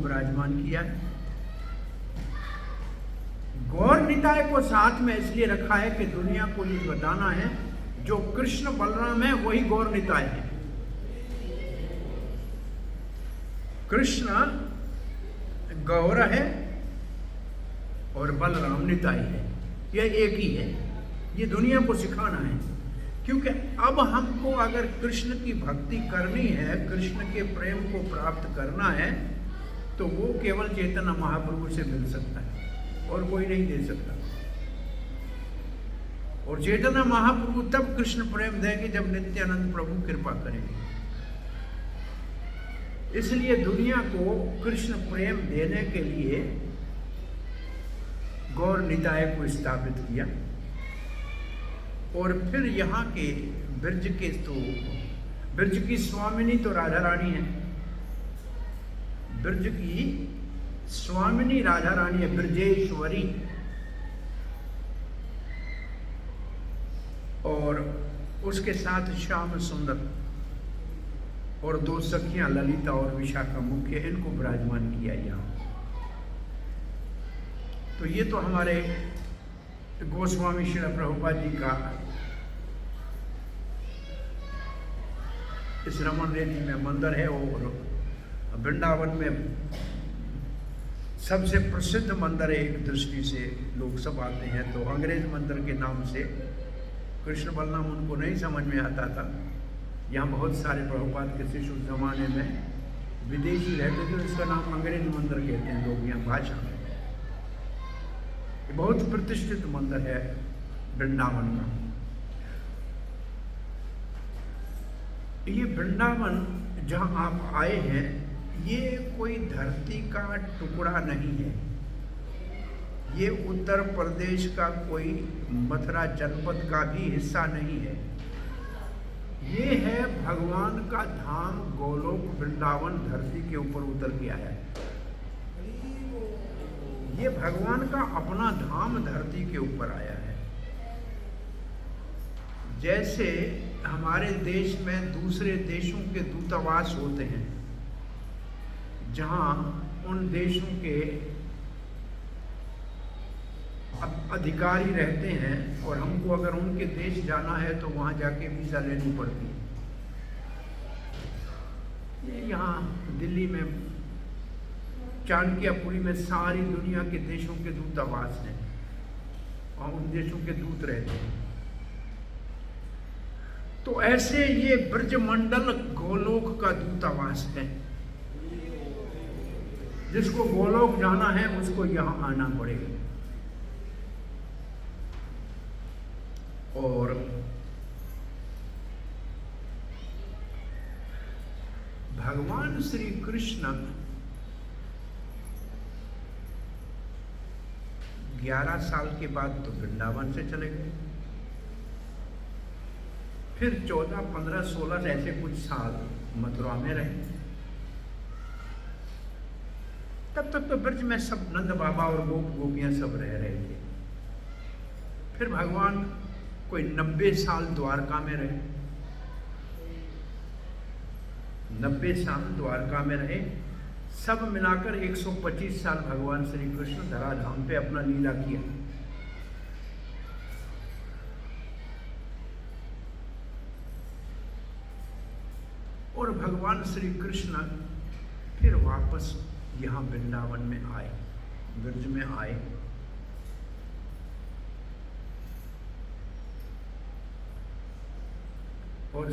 विराजमान किया है। गौर निताय को साथ में इसलिए रखा है कि दुनिया को ये बताना है जो कृष्ण बलराम है वही गौर निताय है। कृष्ण गौर है और बलराम निताय है, यह एक ही है। ये दुनिया को सिखाना है, क्योंकि अब हमको अगर कृष्ण की भक्ति करनी है, कृष्ण के प्रेम को प्राप्त करना है, तो वो केवल चैतन्य महाप्रभु से मिल सकता है और कोई नहीं दे सकता। और चैतन्य महाप्रभु तब कृष्ण प्रेम देंगे जब नित्यानंद प्रभु कृपा करेंगे। इसलिए दुनिया को कृष्ण प्रेम देने के लिए गौर निताय को स्थापित किया। और फिर यहाँ के ब्रज के तो ब्रज की स्वामिनी तो राधा रानी है, ब्रज की स्वामिनी राधा रानी है, ब्रजेश्वरी। और उसके साथ श्याम सुंदर और दो सखियां ललिता और विशाखा मुख्य, इनको विराजमान किया यहाँ। तो ये तो हमारे गोस्वामी श्री प्रभुपाद जी का इस रमन रेती में मंदिर है। और वृंदावन में सबसे प्रसिद्ध मंदिर है, एक दृष्टि से लोग सब आते हैं। तो अंग्रेज मंदिर के नाम से कृष्ण बलराम उनको नहीं समझ में आता था। यहाँ बहुत सारे प्रभुपाद के शिष्य उस जमाने में विदेशी रहते थे, इसका नाम अंग्रेज मंदिर कहते हैं लोग यहाँ भाषा में। ये बहुत प्रतिष्ठित मंदिर है वृंदावन का। ये वृंदावन जहाँ आप आए हैं, ये कोई धरती का टुकड़ा नहीं है। ये उत्तर प्रदेश का कोई मथुरा जनपद का भी हिस्सा नहीं है। ये है भगवान का धाम गोलोक वृंदावन, धरती के ऊपर उतर के आया है। ये भगवान का अपना धाम धरती के ऊपर आया है। जैसे हमारे देश में दूसरे देशों के दूतावास होते हैं, जहां उन देशों के अधिकारी रहते हैं और हमको अगर उनके देश जाना है तो वहां जाके वीजा लेनी पड़ती है। ये यहाँ दिल्ली में चाणक्यपुरी में सारी दुनिया के देशों के दूतावास हैं और उन देशों के दूत रहते हैं। तो ऐसे ये ब्रजमंडल गोलोक का दूतावास है। जिसको गोलोक जाना है उसको यहाँ आना पड़ेगा। और भगवान श्री कृष्ण 11 साल के बाद तो वृंदावन से चले गए। फिर 14, 15, 16 ऐसे कुछ साल मथुरा में रहे। तब तक तो ब्रज में सब नंद बाबा और गोप गोपियां सब रह रहे थे। फिर भगवान कोई 90 साल द्वारका में रहे। 90 साल द्वारका में रहे। सब मिलाकर 125 साल भगवान श्री कृष्ण धराधाम पे अपना लीला किया। और भगवान श्री कृष्ण फिर वापस यहाँ वृंदावन में आए, ब्रज में आए। और